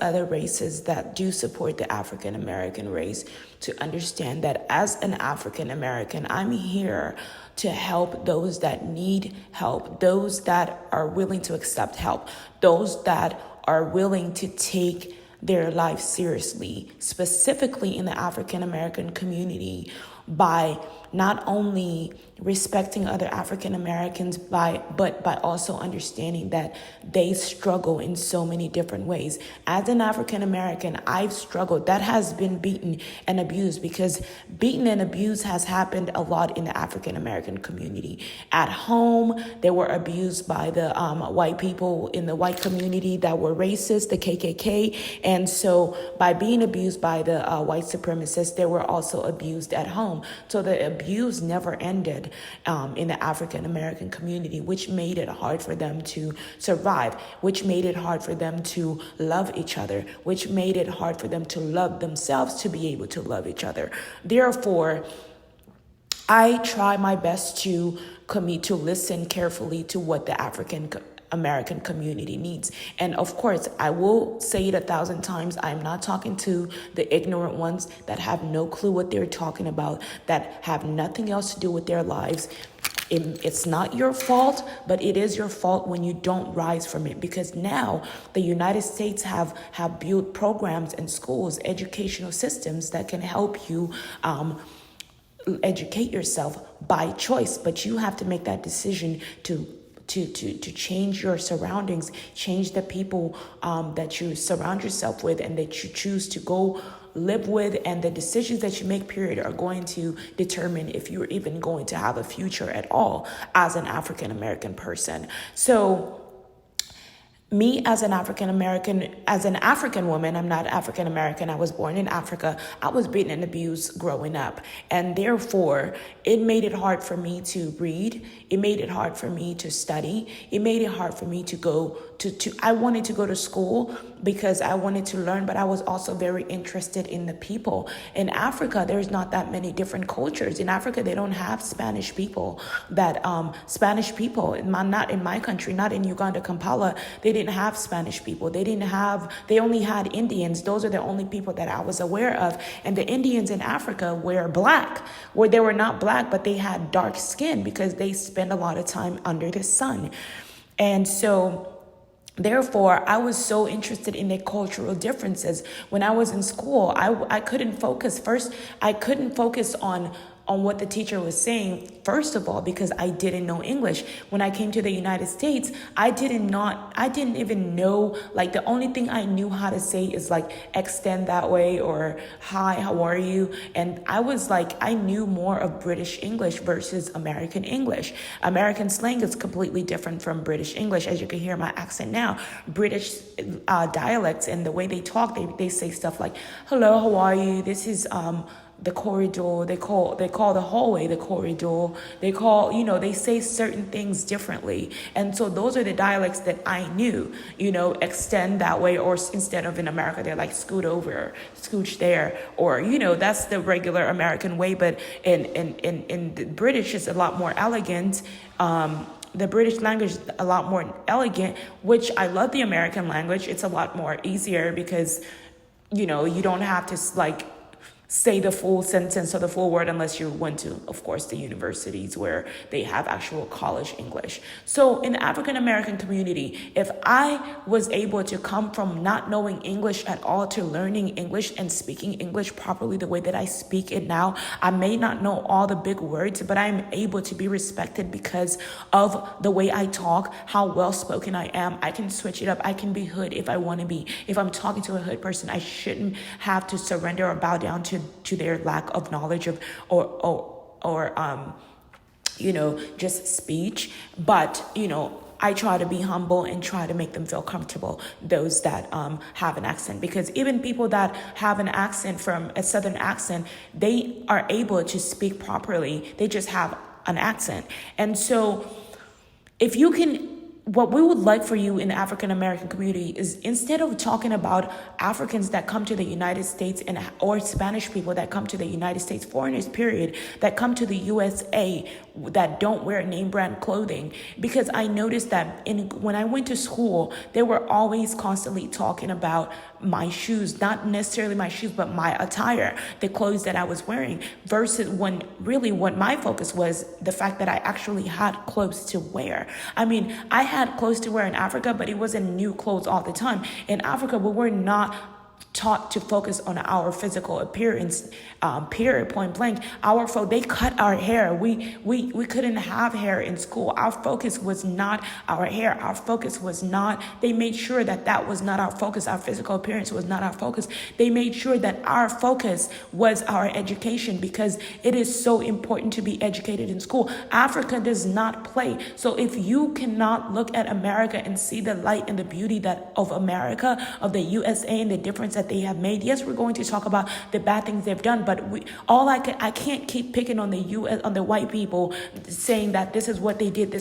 other races that do support the African American race to understand that as an African American, I'm here to help those that need help, those that are willing to accept help, those that are willing to take their life seriously, specifically in the African American community, by not only respecting other African Americans, but by also understanding that they struggle in so many different ways. As an African American, I've struggled. That has been beaten and abused, because beaten and abuse has happened a lot in the African American community. At home, they were abused by the white people in the white community that were racist, the KKK. And so by being abused by the white supremacists, they were also abused at home. So the abuse never ended in the African American community, which made it hard for them to survive, which made it hard for them to love each other, which made it hard for them to love themselves, to be able to love each other. Therefore, I try my best to listen carefully to what the African American community needs. And of course, I will say it 1,000 times, I'm not talking to the ignorant ones that have no clue what they're talking about, that have nothing else to do with their lives. It's not your fault, but it is your fault when you don't rise from it, because now the United States have built programs and schools, educational systems that can help you educate yourself by choice. But you have to make that decision to change your surroundings, change the people that you surround yourself with and that you choose to go live with. And the decisions that you make, period, are going to determine if you're even going to have a future at all as an African American person. So me as an African woman, I'm not African American. I was born in Africa. I was beaten and abused growing up. And therefore, it made it hard for me to read. It made it hard for me to study. It made it hard for me to go I wanted to go to school because I wanted to learn, but I was also very interested in the people. In Africa, there's not that many different cultures. In Africa, they don't have Spanish people not in my country, not in Uganda, Kampala. They didn't have Spanish people. They only had Indians. Those are the only people that I was aware of. And the Indians in Africa were black, where they were not black, but they had dark skin because they spend a lot of time under the sun. And so therefore, I was so interested in the cultural differences. When I was in school, I couldn't focus. First, I couldn't focus on what the teacher was saying, first of all, because I didn't know English. When I came to the United States, I didn't even know, like, the only thing I knew how to say is like extend that way or hi, how are you? And I was like, I knew more of British English versus American English. American slang is completely different from British English. As you can hear my accent now, British dialects and the way they talk, they say stuff like, hello, how are you? This is the corridor. They call the hallway the corridor. They say certain things differently. And so those are the dialects that I knew, extend that way, or instead of in America, they're like scoot over, scooch there, or, that's the regular American way. But in the British, it's a lot more elegant. The British language is a lot more elegant, which I love the American language. It's a lot more easier because, you don't have to say the full sentence or the full word unless you went to, of course, the universities where they have actual college English. So in the African American community, if I was able to come from not knowing English at all to learning English and speaking English properly the way that I speak it now, I may not know all the big words, but I'm able to be respected because of the way I talk, how well spoken I am. I can switch it up. I can be hood if I want to be. If I'm talking to a hood person, I shouldn't have to surrender or bow down to their lack of knowledge of or just speech. But I try to be humble and try to make them feel comfortable, those that have an accent, because even people that have an accent, from a Southern accent, they are able to speak properly. They just have an accent. And so if you can, what we would like for you in the African American community is, instead of talking about Africans that come to the United States or Spanish people that come to the United States, foreigners, period, that come to the USA, that don't wear name brand clothing, because I noticed that when I went to school, they were always constantly talking about my shoes, not necessarily my shoes, but my attire, the clothes that I was wearing, versus when really what my focus was the fact that I actually had clothes to wear. I mean, I had clothes to wear in Africa, but it wasn't new clothes all the time. In Africa, we were not taught to focus on our physical appearance, period, point blank. They cut our hair. We couldn't have hair in school. Our focus was not our hair. Our focus was not, they made sure that was not our focus. Our physical appearance was not our focus. They made sure that our focus was our education, because it is so important to be educated in school. Africa does not play. So if you cannot look at America and see the light and the beauty of America, of the USA, and the difference that they have made. Yes, we're going to talk about the bad things they've done, but I can't keep picking on the US, on the white people, saying that this is what they did,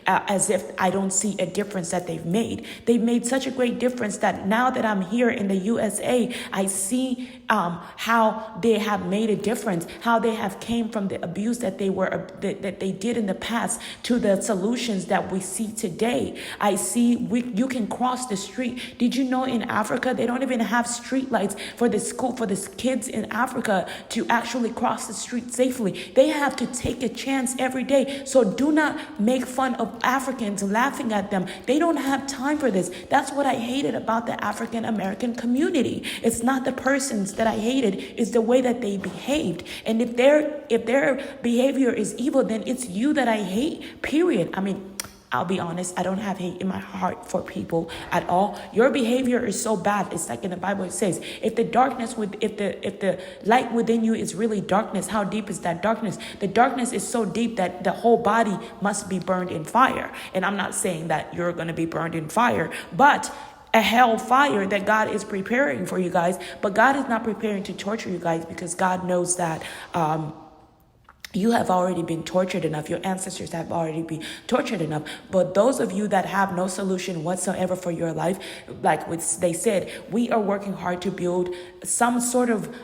as if I don't see a difference that they've made. They've made such a great difference that now that I'm here in the USA, I see how they have made a difference, how they have came from the abuse that they did in the past to the solutions that we see today. I see you can cross the street. Did you know in Africa they don't even have street lights for the kids in Africa to actually cross the street safely? They have to take a chance every day. So do not make fun of Africans, laughing at them. They don't have time for this. That's what I hated about the African American community. It's not the persons that I hated, it's the way that they behaved. And if their behavior is evil, then it's you that I hate, period. I mean, I'll be honest, I don't have hate in my heart for people at all. Your behavior is so bad. It's like in the Bible, it says, if the light within you is really darkness, how deep is that darkness? The darkness is so deep that the whole body must be burned in fire. And I'm not saying that you're going to be burned in fire, but a hell fire that God is preparing for you guys. But God is not preparing to torture you guys, because God knows that, you have already been tortured enough. Your ancestors have already been tortured enough. But those of you that have no solution whatsoever for your life, like they said, we are working hard to build some sort of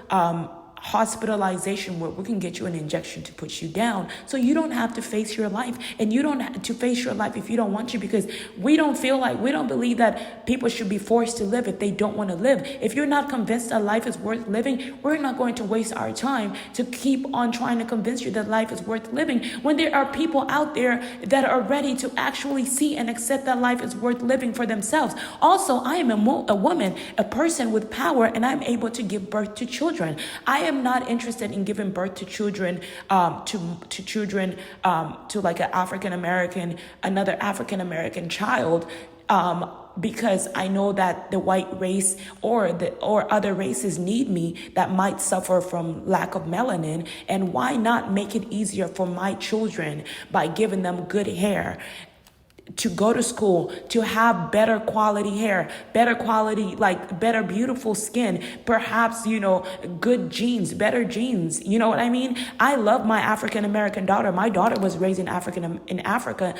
hospitalization where we can get you an injection to put you down, so you don't have to face your life. And you don't have to face your life if you don't want to, because we don't believe that people should be forced to live if they don't want to live. If you're not convinced that life is worth living, we're not going to waste our time to keep on trying to convince you that life is worth living, when there are people out there that are ready to actually see and accept that life is worth living for themselves. Also, I am a woman, a person with power, and I'm able to give birth to children. I am not interested in giving birth to children, to like another African American child, because I know that the white race or other races need me that might suffer from lack of melanin. And why not make it easier for my children by giving them good hair, to go to school, to have better quality hair, better quality, like better beautiful skin, perhaps, good genes, better genes. You know what I mean? I love my African American daughter. My daughter was raised in America,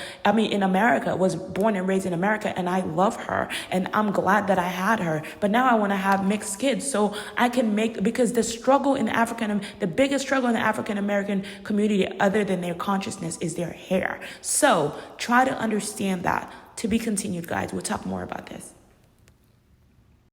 was born and raised in America, and I love her, and I'm glad that I had her. But now I want to have mixed kids so I can because the biggest struggle in the African American community, other than their consciousness, is their hair. So try to understand that. To be continued, guys. We'll talk more about this.